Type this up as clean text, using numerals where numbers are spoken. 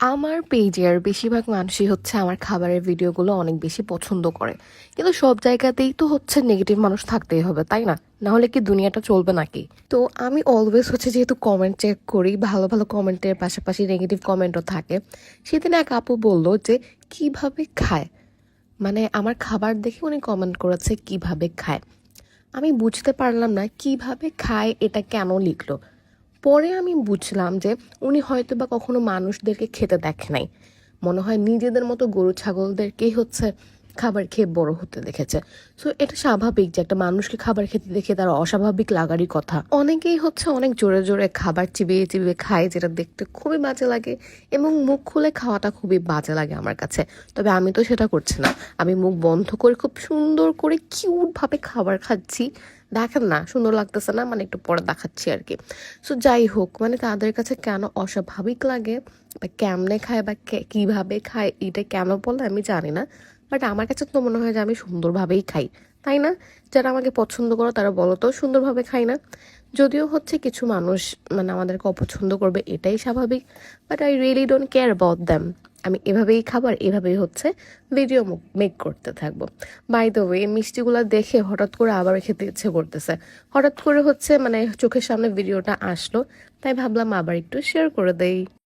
আমার পেজের বেশিরভাগ মানুষই হচ্ছে আমার খাবারের ভিডিওগুলো অনেক বেশি পছন্দ করে। কিন্তু সব জায়গাতেই তো হচ্ছে নেগেটিভ মানুষ থাকতেই হবে, তাই না? না হলে কি দুনিয়াটা চলবে নাকি? তো আমি অলওয়েজ হচ্ছে যেহেতু কমেন্ট চেক করি, ভালো ভালো কমেন্টের পাশাপাশি নেগেটিভ কমেন্টও থাকে। সেদিন এক আপু বলল যে কিভাবে খায়, মানে আমার খাবার দেখে উনি কমেন্ট করেছে কিভাবে খায়। আমি বুঝতে পারলাম না কিভাবে খায় এটা কেন লিখলো। পরে আমি বুঝলাম যে উনি হয়তো বা কখনো মানুষদেরকে খেতে দেখে নাই। মনে হয় নিজেদের মতো গরু ছাগলদেরকেই হচ্ছে খাবার খেয়ে বড় হতে দেখেছে। সো এটা স্বাভাবিক যে একটা মানুষকে খাবার খেতে দেখে তার অস্বাভাবিক লাগারই কথা। অনেকেই হচ্ছে অনেক জোরে জোরে খাবার চিবিয়ে চিবিয়ে খায়, যেটা দেখতে খুবই বাজে লাগে এবং মুখ খুলে খাওয়াটা খুবই বাজে লাগে আমার কাছে। তবে আমি তো সেটা করছি না। আমি মুখ বন্ধ করে খুব সুন্দর করে কিউট ভাবে খাবার খাচ্ছি। দেখেন না সুন্দর লাগতেছে না, মানে একটু পরে দেখাচ্ছি আর কি। সো যাই হোক, মানে তাদের কাছে কেন অস্বাভাবিক লাগে বা কেমনে খায় বা কিভাবে খায় এটা কেন বলে আমি জানি না। বাট আমার কাছে তো মনে হয় যে আমি সুন্দরভাবেই খাই, তাই না? যারা আমাকে পছন্দ করো তারা বলো তো সুন্দরভাবে খাই না? যদিও হচ্ছে কিছু মানুষ মানে আমাদেরকে অপছন্দ করবে, এটাই স্বাভাবিক। But I really don't care about them. আমি এভাবেই খাবার এভাবেই হচ্ছে ভিডিও মেক করতে থাকবো। বাই দ্য ওয়ে, মিষ্টিগুলো দেখে হঠাৎ করে আবার খেতে ইচ্ছে করতেছে। হঠাৎ করে হচ্ছে মানে চোখের সামনে ভিডিওটা আসলো, তাই ভাবলাম আবার একটু শেয়ার করে দেই।